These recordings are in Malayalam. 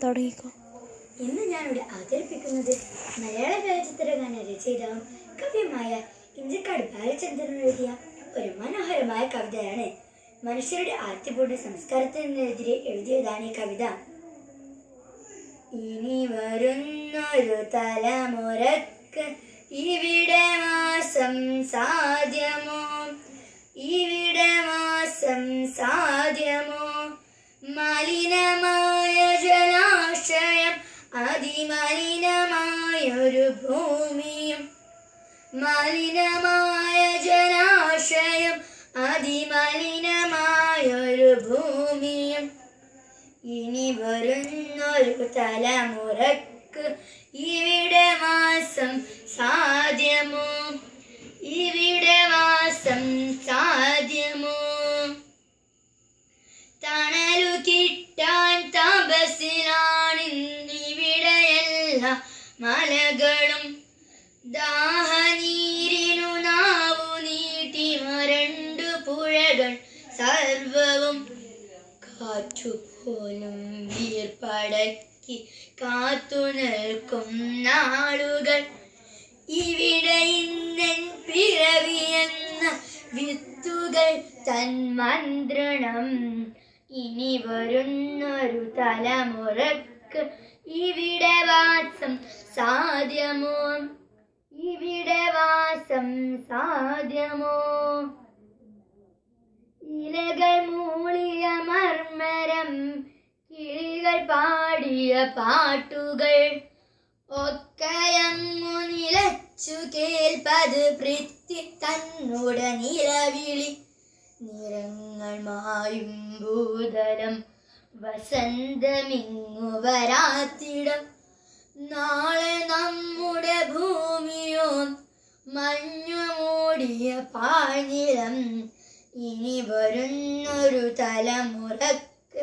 തുടങ്ങിക്കോ. ഇന്ന് ഞാനിവിടെ അവതരിപ്പിക്കുന്നത് മലയാള ചലച്ചിത്രഗാന രചയിതാവും കവിയുമായ ഇഞ്ചക്കാട് ബാലചന്ദ്രൻ എഴുതിയ ഒരു മനോഹരമായ കവിതയാണ്. മനുഷ്യരുടെ ആർത്തിപൂർണ്ണ സംസ്കാരത്തിനെതിരെ എഴുതിയതാണ് ഈ കവിത. ഇനി വരുന്നൊരു തലമുറക്ക് ഇവിടെ മാസം സാധ്യമോ, ഇവിടെ മാസം സാധ്യമോ, മലിനമായ ജലാശയം അതിമലിനമായൊരു ഭൂമിയും, മലിനമായ ജലാശയം അതിമലിനമായൊരു ഭൂമിയും. ഇനി വരുന്നൊരു തലമുറക്ക് ഇവിടെ വാസം സാധ്യമോ, ഇവിടെ വാസം സാധ്യമോ, തണലു കിട്ടാൻ തപസ്സിലാണിന്നിവിടെയെല്ലാ മലകളും, ദാഹനീരിനു നാവു നീട്ടി വരണ്ടു പുഴകൾ സർവവും, കാറ്റുപോലും വീർപ്പടക്കി കാത്തു നിൽക്കും നാളുകൾ. ഇവിടെ ഇന്നൻ പിറവിയെന്ന വിത്തുകൾ തൻ മന്ത്രണം. ഇനി വരുന്നൊരു തലമുറക്ക് ഇവിടെ വാസം സാധ്യമോ, ഇവിടെ വാസം സാധ്യമോ, ഇലകൾ മൂളിയ മർമരം, കിളികൾ പാടിയ പാട്ടുകൾ ഒക്കയങ്ങു നിലച്ചു കേൾപ്പത് പൃഥ്വി തന്നുടെ നിലവിളി. നിറങ്ങൾ മായും ഭൂതലം വസന്തമിങ്ങു വരാത്തിടം, നാളെ നമ്മുടെ ഭൂമിയോ മഞ്ഞു മൂടിയ പാഴ്നിലം. ഇനി വരുന്നൊരു തലമുറക്ക്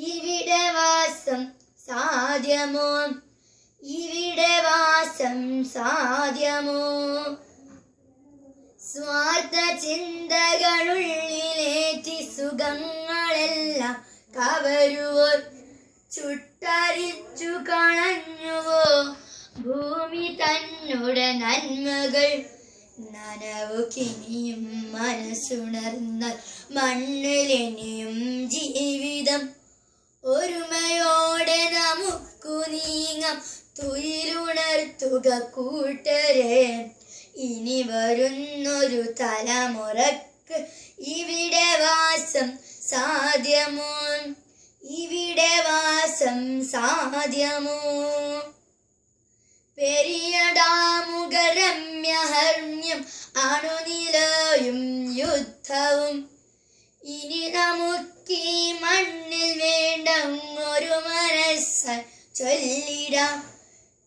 ഇവിടെ വാസം സാധ്യമോ, ഇവിടെ വാസം സാധ്യമോ, സ്വാർത്ഥ ചിന്തകളുള്ളിലേറ്റി സുഖങ്ങളെല്ലാം കവരുവോർ ചുട്ടരിച്ചു കളഞ്ഞുവോ ഭൂമി തന്നുടെ നന്മകൾ. നനവു കിനിയും മനസ്സുണർന്ന മണ്ണിലിനിയും ജീവിതം, ഒരുമയോടെ നമുക്കു നീങ്ങാം തുയിലുണർത്തുക കൂട്ടരെ. ഇനി വരുന്നൊരു തലമുറക്ക് ഇവിടെ വാസം സാധ്യമോ, ഇവിടെ വാസം സാധ്യമോ, പെരിയ ഡാമുകൾ രമ്യഹർമ്മ്യം അണുനിലയും യുദ്ധവും. ഇനി നമുക്കീ മണ്ണിൽ വേണ്ട ഒരു മനസ്സാൽ ചൊല്ലിടാം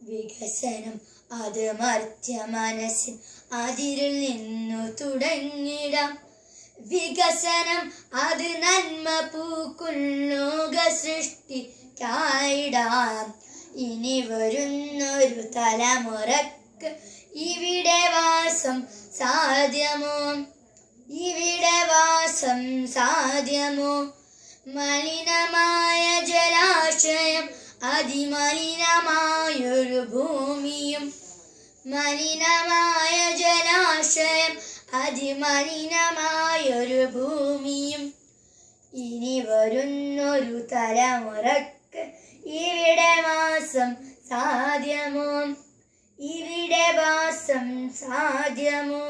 വികസനം. അത് മർത്യ മനസ്സിൽ അതിരിൽ നിന്നു തുടങ്ങിടാം വികസനം. അത് നന്മ പൂക്കും ലോക സൃഷ്ടിക്കായിടാം. ഇനി വരുന്നൊരു തലമുറക്ക് ഇവിടെ വാസം സാധ്യമോ, ഇവിടെ വാസം സാധ്യമോ, മലിനമായ ജലാശയം അതിമലിനമായൊരു ഭൂമിയും, മലിനമായ ജലാശയം അതിമലിനമായൊരു ഭൂമിയും. ഇനി വരുന്നൊരു തലമുറക്ക് ഇവിടെ വാസം സാധ്യമോ, ഇവിടെ വാസം സാധ്യമോ.